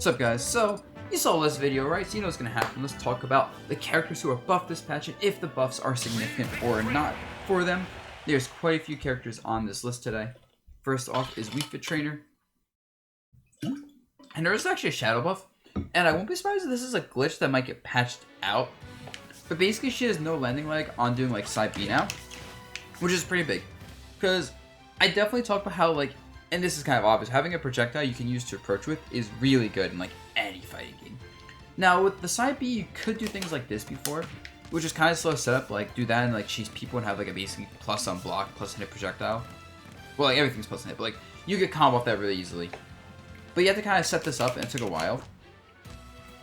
What's up, guys? So, you saw this video, right? So you know what's gonna happen. Let's talk about the characters who are buffed this patch and if the buffs are significant or not for them. There's quite a few characters on this list today. First off is BUFFED Trainer. And there is actually a shadow buff. And I won't be surprised if this is a glitch that might get patched out. But basically she has no landing lag on doing like side B now, which is pretty big. Because I definitely talked about how like, and this is kind of obvious, having a projectile you can use to approach with is really good in like any fighting game. Now with the side B, you could do things like this before, which is kind of slow setup, like do that and like chase people and have like a basically plus on block, plus hit projectile. Well, like everything's plus on hit, but like you could combo off that really easily. But you have to kind of set this up and it took a while.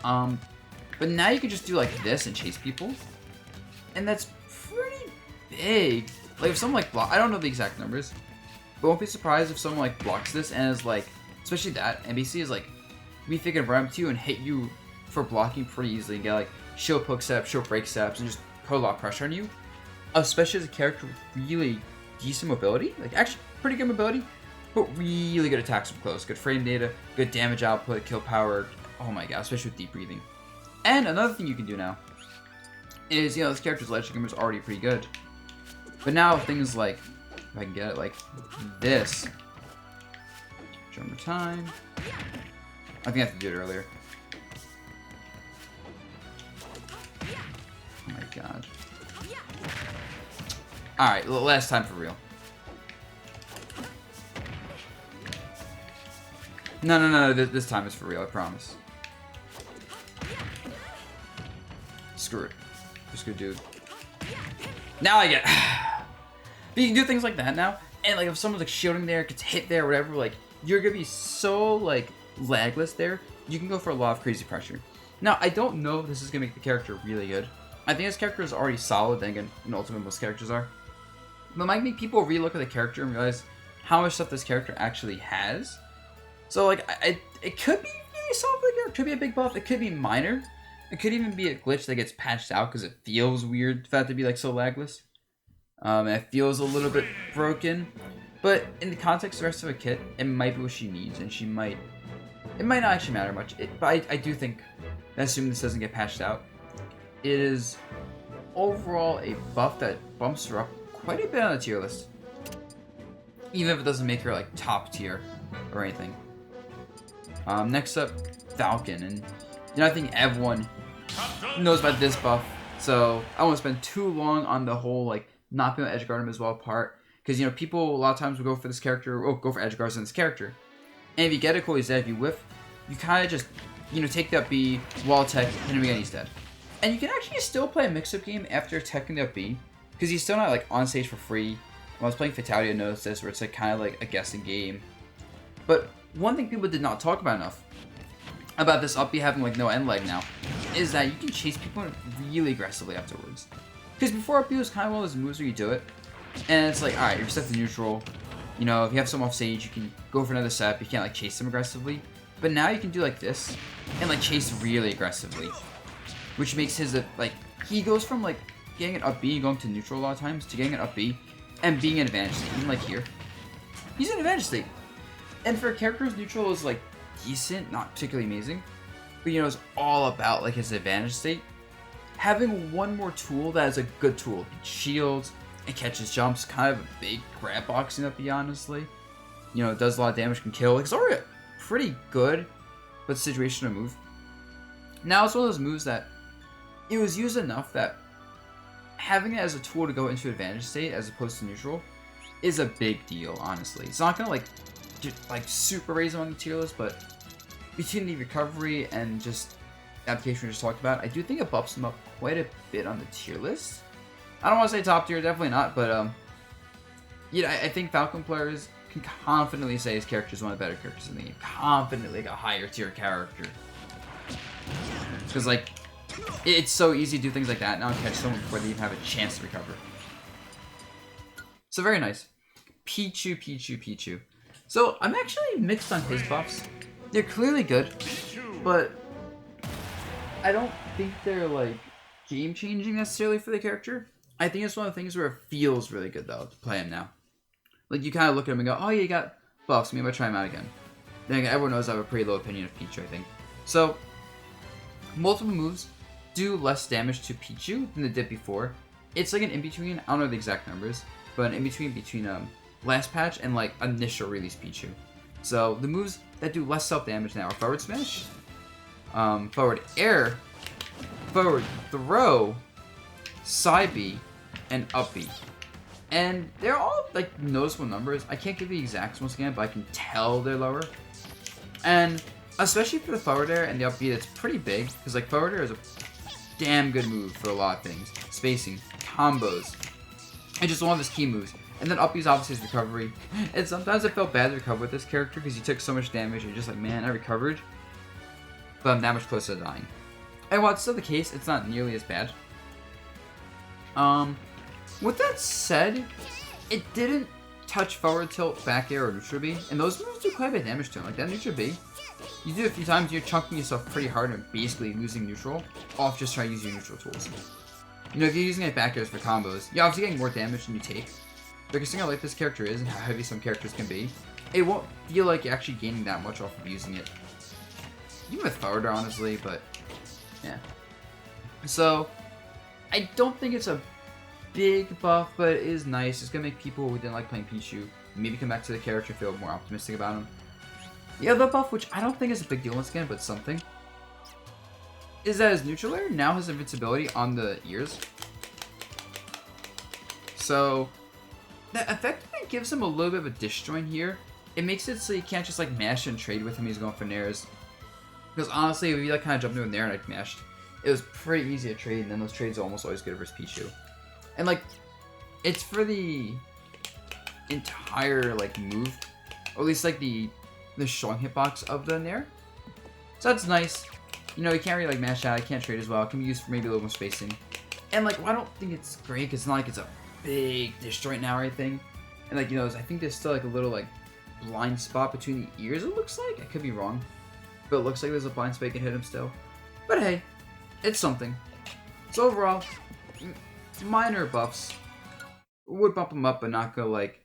But now you can just do like this and chase people. And that's pretty big. Like if someone like block, I don't know the exact numbers, but won't be surprised if someone like blocks this and is like, especially that, NBC is like, we can run up to you and hit you for blocking pretty easily and get like shield poke steps, shield break steps, and just put a lot of pressure on you. Especially as a character with really decent mobility, like actually pretty good mobility, but really good attacks up close, good frame data, good damage output, kill power, oh my god, especially with deep breathing. And another thing you can do now is, you know, this character's legendary is already pretty good. But now things like, if I can get it, like this. Jumper time. I think I have to do it earlier. Oh my god. Alright, last time for real. No, this time is for real, I promise. Screw it. Just gonna do. Now I get. But you can do things like that now, and like if someone's like shielding there, gets hit there, whatever, like you're gonna be so like lagless there. You can go for a lot of crazy pressure. Now I don't know if this is gonna make the character really good. I think this character is already solid. Then again, in Ultimate most characters are, but it might make people relook at the character and realize how much stuff this character actually has. So like it could be really solid for the character. It could be a big buff. It could be minor. It could even be a glitch that gets patched out because it feels weird for that to be like so lagless. It feels a little bit broken, but in the context of the rest of a kit, it might be what she needs, and it might not actually matter much. But I do think, assuming this doesn't get patched out, it is overall a buff that bumps her up quite a bit on the tier list, even if it doesn't make her like top tier or anything. Next up, Falcon, and you know I think everyone knows about this buff, so I won't spend too long on the whole like not being able to edge guard him as well part, because you know people a lot of times will go for this character, or go for edge guards on this character, and if you get it, cool, he's dead. If you whiff, you kind of just, you know, take that B, wall tech, hit him again, he's dead. And you can actually still play a mix-up game after teching that B, because he's still not like on stage for free. When I was playing Fatality, I noticed this, where it's like kind of like a guessing game. But one thing people did not talk about enough about this up B having like no end leg now is that you can chase people really aggressively afterwards. Because before up B was kind of one of those moves where you do it, and it's like, alright, you're set to neutral. You know, if you have someone off stage, you can go for another step. You can't like chase them aggressively. But now you can do like this and like chase really aggressively, which makes his like, he goes from like getting an up B and going to neutral a lot of times to getting an up B and being an advantage state. Even like here, he's an advantage state. And for a character whose neutral is like decent, not particularly amazing, but you know, it's all about like his advantage state. Having one more tool that is a good tool, it shields, it catches jumps, kind of a big grab boxing up B, honestly. You know, it does a lot of damage, can kill. It's already a pretty good but situational move. Now it's one of those moves that it was used enough that having it as a tool to go into advantage state as opposed to neutral is a big deal, honestly. It's not gonna like super raise him on the tier list, but between the recovery and just application we just talked about, I do think it buffs him up quite a bit on the tier list. I don't want to say top tier, definitely not, but yeah, I think Falcon players can confidently say his character is one of the better characters in the game. Confidently like a higher tier character. Because like, it's so easy to do things like that now and catch someone before they even have a chance to recover. So very nice. Pichu. So I'm actually mixed on his buffs. They're clearly good, but I don't think they're like game changing necessarily for the character. I think it's one of the things where it feels really good though to play him now. Like you kind of look at him and go, oh yeah, you got buffs, maybe I'll try him out again. Then again, everyone knows I have a pretty low opinion of Pichu, I think. So, multiple moves do less damage to Pichu than they did before. It's like an in-between, I don't know the exact numbers, but an in-between between last patch and like initial release Pichu. So the moves that do less self-damage now are forward smash, forward air, forward throw, side B, and up B. And they're all like noticeable numbers. I can't give the exacts once again, but I can tell they're lower. And especially for the forward air and the up B, that's pretty big, because like forward air is a damn good move for a lot of things. Spacing, combos, and just one of his key moves. And then up B is obviously his recovery. And sometimes I felt bad to recover with this character because he took so much damage and you're just like, man, I recovered, but I'm that much closer to dying. And while it's still the case, it's not nearly as bad. With that said, it didn't touch forward tilt, back air, or neutral B, and those moves do quite a bit of damage to him. Like that neutral B, you do it a few times, you're chunking yourself pretty hard and basically losing neutral off just trying to use your neutral tools. You know, if you're using it back airs for combos, you're obviously getting more damage than you take. But considering how light this character is and how heavy some characters can be, it won't feel like you're actually gaining that much off of using it. Even with forward air, honestly, but yeah. So, I don't think it's a big buff, but it is nice. It's gonna make people who didn't like playing Pichu maybe come back to the character, feel more optimistic about him. The other buff, which I don't think is a big deal once again, but something, is that his neutral air now has invincibility on the ears. So, that effectively gives him a little bit of a disjoint here. It makes it so you can't just like mash and trade with him. He's going for nairs. Because honestly, if you like kind of jumped into a nair and like mashed, it was pretty easy to trade, and then those trades are almost always good versus Pichu. And like, it's for the entire like move, or at least like the strong hitbox of the nair. So that's nice. You know, you can't really like mash out. You can't trade as well. It can be used for maybe a little more spacing. And like, well, I don't think it's great because it's not like it's a big disjoint now or anything. And like, you know, I think there's still like a little like blind spot between the ears. It looks like I could be wrong, but it looks like there's a blind spot you can hit him still. But hey, it's something. So overall, minor buffs would bump him up, but not go like.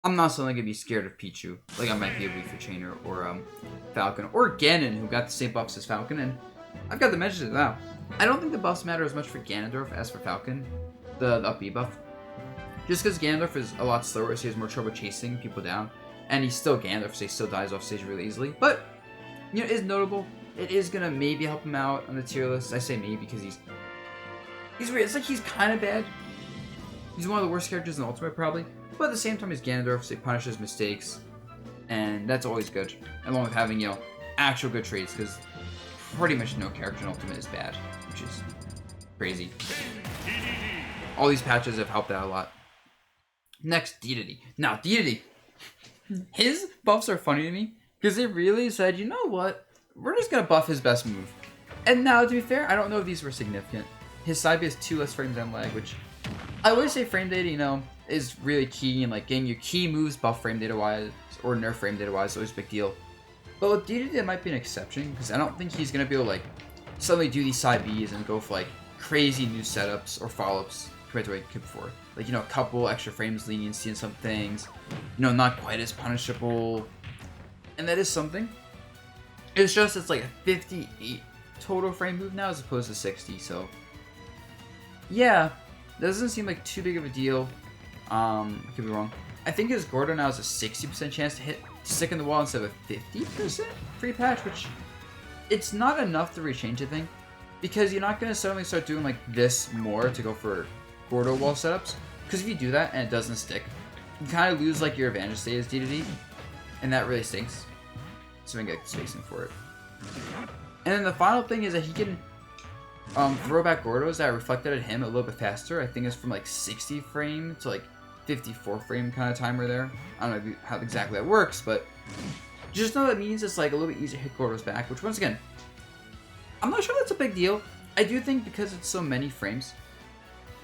I'm not suddenly gonna be scared of Pichu, like I might be a Weaver Trainer or Falcon or Ganon, who got the same buffs as Falcon, and I've got the mentions now. I don't think the buffs matter as much for Ganondorf as for Falcon, the up B buff. Just because Ganondorf is a lot slower, so he has more trouble chasing people down, and he's still Ganondorf, so he still dies off stage really easily. But you know, it is notable. It is gonna maybe help him out on the tier list. I say maybe because he's weird. It's like he's kind of bad. He's one of the worst characters in Ultimate probably. But at the same time, he's Ganondorf, so he punishes mistakes, and that's always good. Along with having, you know, actual good traits, because pretty much no character in Ultimate is bad, which is crazy. All these patches have helped out a lot. Next, Deity. Now, Deity, his buffs are funny to me, because they really said, you know what, we're just going to buff his best move. And now, to be fair, I don't know if these were significant. His side B has 2 less frames than lag, which I always say frame data, you know, is really key, and like getting your key moves buff frame data wise or nerf frame data wise is always a big deal. But with Deity, that might be an exception because I don't think he's gonna be able to like suddenly do these side Bs and go for like crazy new setups or follow-ups compared to what he could before. Like, you know, a couple extra frames leniency in some things, you know, not quite as punishable, and that is something. It's just it's like a 58 total frame move now as opposed to 60. So yeah, that doesn't seem like too big of a deal. I could be wrong. I think his Gordo now has a 60% chance to stick in the wall instead of a 50% free patch, which it's not enough to rechange a thing, because you're not gonna suddenly start doing like this more to go for Gordo wall setups. Because if you do that and it doesn't stick, you kind of lose like your advantage state as DDD, and that really stinks. So we can get spacing for it. And then the final thing is that he can throw back Gordos that reflected at him a little bit faster. I think it's from like 60 frame to like 54 frame kind of timer there. I don't know how exactly that works, but just know that means it's like a little bit easier to hit Gordos back, which once again, I'm not sure that's a big deal. I do think because it's so many frames,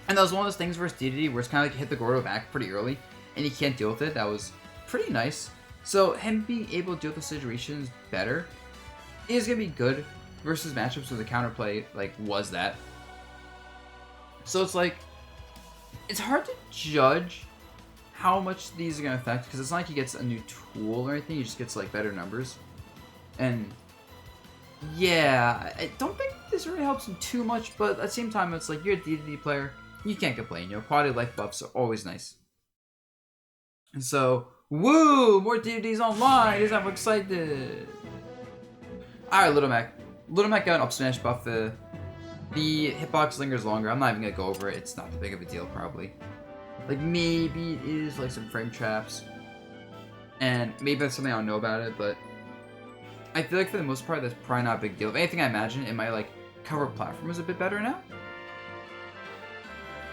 and that was one of those things versus DDD where it's kind of like hit the Gordo back pretty early and you can't deal with it. That was pretty nice. So him being able to deal with the situations better is going to be good versus matchups where the counterplay like was that. So it's like, it's hard to judge how much these are going to affect, because it's not like he gets a new tool or anything, he just gets like better numbers. And yeah, I don't think this really helps him too much, but at the same time, it's like, you're a Deity player, you can't complain, you know, quality of life buffs are always nice. And so, woo! More Deities online! I'm excited! Alright, Little Mac. Little Mac got an up smash buff. The hitbox lingers longer. I'm not even gonna go over it. It's not that big of a deal, probably. Like, maybe it is, like, some frame traps. And maybe that's something I don't know about it, but I feel like for the most part, that's probably not a big deal. If anything, I imagine it might, like, cover platforms a bit better now.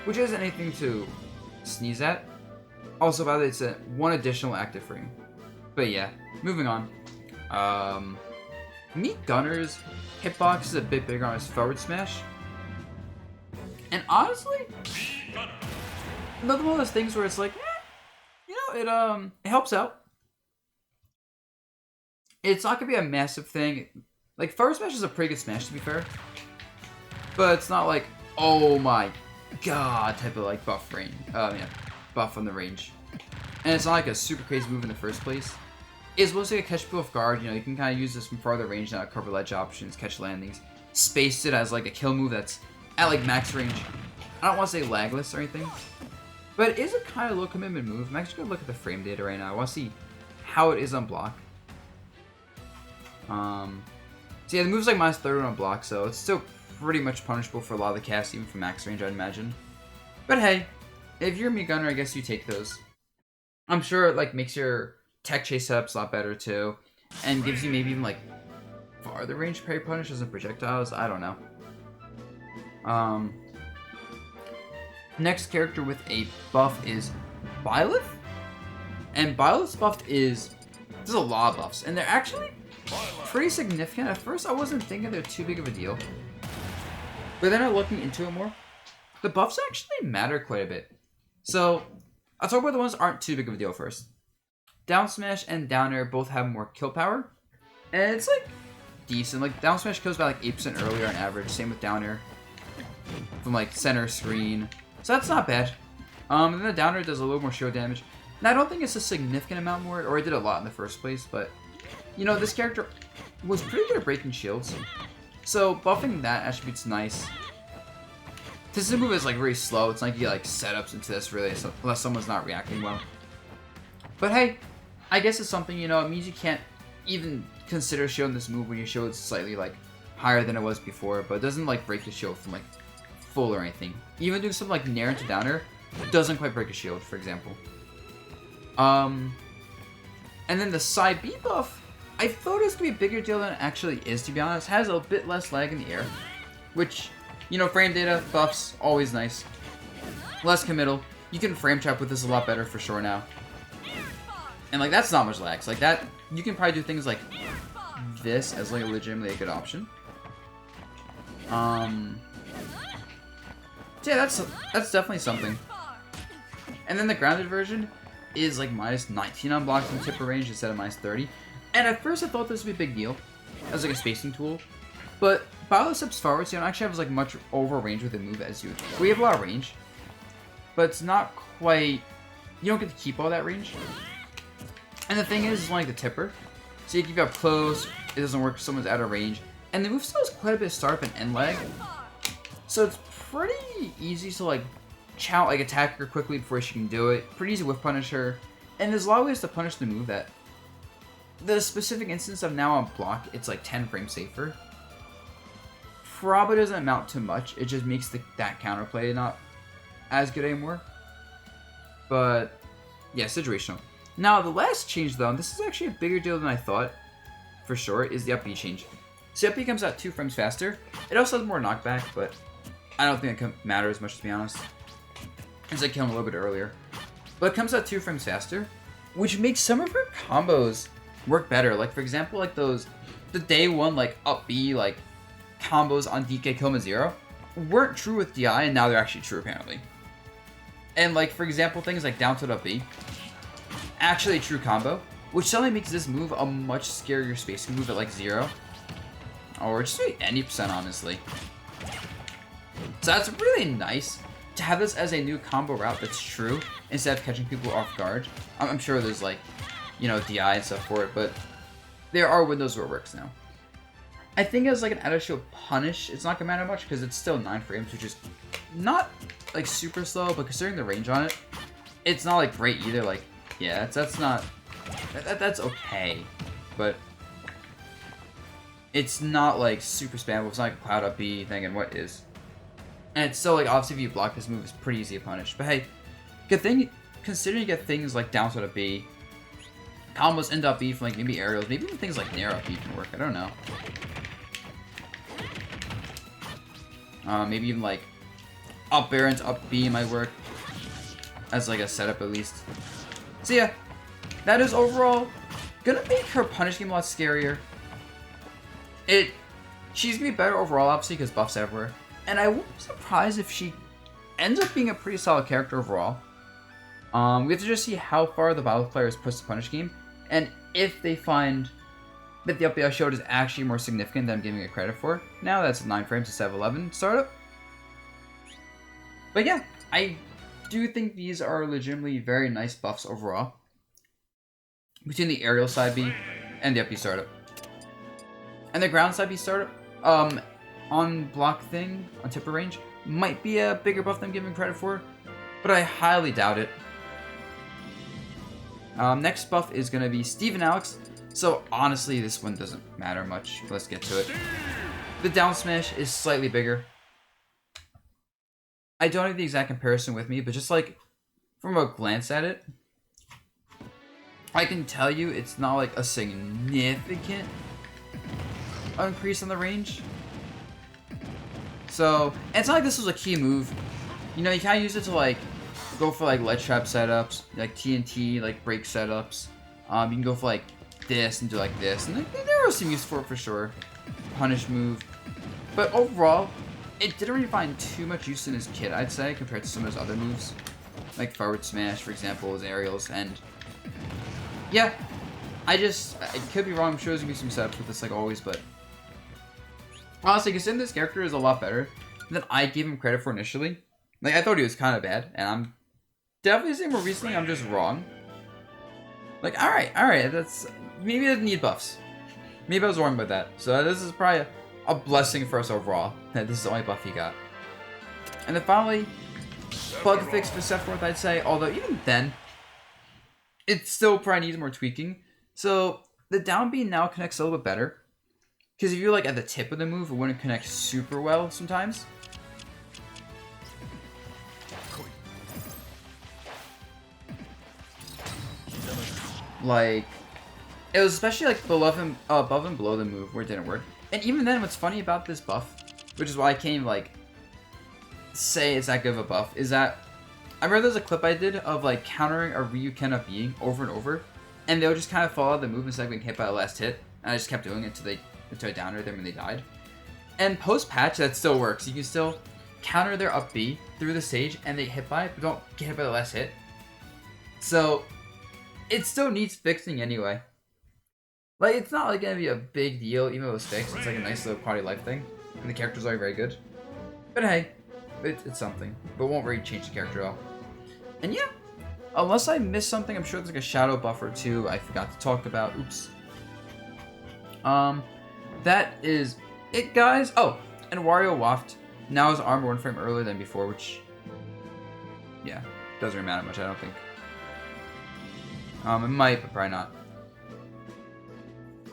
Which isn't anything to sneeze at. Also, by the way, it's a one additional active frame. But yeah, moving on. Meat Gunner's hitbox is a bit bigger on his forward smash. And honestly, another one of those things where it's like, you know, it helps out. It's not gonna be a massive thing. Like, forward smash is a pretty good smash, to be fair. But it's not like, oh my god, type of like buff range. Yeah, buff on the range. And it's not like a super crazy move in the first place. It's mostly a catch people off guard. You know, you can kind of use this from farther range now, cover ledge options, catch landings. Space it as like a kill move that's at like max range. I don't want to say lagless or anything, but it is a kind of low commitment move. I'm actually gonna look at the frame data right now. I want to see how it is on block. So yeah, the move's like -30 on block, so it's still pretty much punishable for a lot of the casts, even from max range, I'd imagine. But hey, if you're a Meat Gunner, I guess you take those. I'm sure it like makes your tech chase setups a lot better too, and gives you maybe even like farther range parry punish as in projectiles. I don't know. Next character with a buff is Byleth, and Byleth's buff is there's a lot of buffs, and they're actually pretty significant. At first, I wasn't thinking they're too big of a deal, but then I'm looking into it more. The buffs actually matter quite a bit. So I'll talk about the ones that aren't too big of a deal first. Down smash and down air both have more kill power, and it's like decent. Like down smash kills by like 8% earlier on average. Same with down air from like center screen, so that's not bad. And then the down air does a little more shield damage. And I don't think it's a significant amount more, or it did a lot in the first place. But you know, this character was pretty good at breaking shields, so buffing that attribute's nice. This move is like very slow. It's not like you get like setups into this really, unless someone's not reacting well. But hey, I guess it's something, you know, it means you can't even consider shielding this move when your shield's slightly like higher than it was before, but it doesn't like break the shield from like full or anything. Even doing something like nair into downer doesn't quite break a shield, for example. And then the side B buff, I thought it was gonna be a bigger deal than it actually is, to be honest. It has a bit less lag in the air, which, you know, frame data, buffs, always nice. Less committal. You can frame trap with this a lot better for sure now. And like, that's not much lag. So like that, you can probably do things like this as like a legitimately a good option. So yeah, that's definitely something. And then the grounded version is like -19 on blocks and tipper range instead of -30. And at first I thought this would be a big deal as like a spacing tool. But Byleth steps forward, so you don't actually have like much over range with the move as you. We have a lot of range, but it's not quite. You don't get to keep all that range. And the thing is, it's like the tipper, so you keep it up close. It doesn't work if someone's out of range, and the move still has quite a bit of startup and end lag. So it's pretty easy to like like attack her quickly before she can do it. Pretty easy whiff punish her, and there's a lot of ways to punish the move that. The specific instance of now on block, it's like 10 frames safer. Probably doesn't amount to much. It just makes that counterplay not as good anymore. But yeah, situational. Now the last change though, and this is actually a bigger deal than I thought, for sure, is the up B change. So up B comes out 2 frames faster. It also has more knockback, but I don't think it matters much, to be honest. It's like killing a little bit earlier. But it comes out 2 frames faster, which makes some of her combos work better. Like for example, like the day one like up B like combos on DK Kilma 0 weren't true with DI, and now they're actually true apparently. And like for example, things like down tilt up B, actually a true combo, which suddenly makes this move a much scarier spacing move at like 0, or just maybe any percent honestly. So that's really nice to have this as a new combo route that's true instead of catching people off guard. I'm sure there's like, you know, DI and stuff for it, but there are windows where it works now. I think as like an out of shield punish, it's not gonna matter much because it's still 9 frames, which is not like super slow, but considering the range on it, it's not like great either. Like, yeah, that's not that's okay, but it's not like super spammable. It's not like a cloud up B thing, and what is? And it's still like obviously if you block this move, it's pretty easy to punish. But hey, good thing considering you get things like down sort of B, combos end up B from like maybe aerials, maybe even things like narrow B can work. I don't know. Maybe even like up air into up B might work as like a setup at least. So yeah, that is overall gonna make her punish game a lot scarier. She's gonna be better overall, obviously, because buffs everywhere. And I won't be surprised if she ends up being a pretty solid character overall. We have to just see how far the Battle players push the punish game, and if they find that the up air shield is actually more significant than I'm giving it credit for. Now that's 9 frames instead of 11 startup. But yeah, I do think these are legitimately very nice buffs overall between the aerial side B and the up B startup. And the ground side B startup, on block thing, on tipper range, might be a bigger buff than I'm giving credit for, but I highly doubt it. Next buff is going to be Steve and Alex. So honestly, this one doesn't matter much. Let's get to it. The down smash is slightly bigger. I don't have the exact comparison with me, but just like from a glance at it, I can tell you it's not like a significant increase on the range. So, and it's not like this was a key move. You know, you kind of use it to like go for like ledge trap setups, like TNT, like break setups. You can go for like this and do like this, and there was some use for it for sure. Punish move, but overall, it didn't really find too much use in his kit, I'd say, compared to some of his other moves, like forward smash, for example, his aerials, and yeah, I could be wrong. I'm sure there's gonna be some setups with this, like always, but honestly, considering this character is a lot better than I gave him credit for initially. Like, I thought he was kind of bad, and I'm definitely saying more recently I'm just wrong. Like, alright, that's... Maybe it doesn't need buffs. Maybe I was wrong about that. So this is probably a blessing for us overall, that this is the only buff he got. And then finally, bug fix for Sephiroth, I'd say. Although, even then, it still probably needs more tweaking. So, the down B now connects a little bit better. Because if you're like at the tip of the move, it wouldn't connect super well sometimes. Like, it was especially like above and below the move where it didn't work. And even then, what's funny about this buff, which is why I can't even like say it's that good of a buff, is that I remember there's a clip I did of like countering a Ryuken up B over and over, and they'll just kind of fall out of the move instead of being hit by the last hit, and I just kept doing it until I downed them and they died. And post patch, that still works. You can still counter their up B through the stage and they hit by it, but don't get hit by the last hit. So it still needs fixing anyway. Like, it's not like gonna be a big deal even though it was fixed. It's like a nice little quality of life thing, and the characters are very good. But hey, it's something, but won't really change the character at all. And yeah, unless I missed something, I'm sure there's like a shadow buff or two I forgot to talk about. Oops. That is it, guys. Oh, and Wario Waft now has armor 1 frame earlier than before, which, yeah, doesn't really matter much, I don't think. It might, but probably not.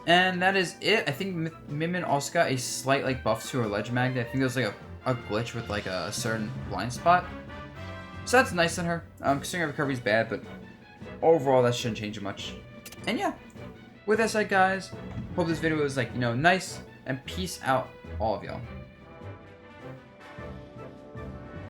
And that is it. I think Mimin also got a slight like buff to her ledge magnet. I think there was like a glitch with like a certain blind spot. So that's nice on her. Considering her recovery's bad, but overall that shouldn't change much. And yeah, with that said, guys, hope this video was like, nice, and peace out, all of y'all.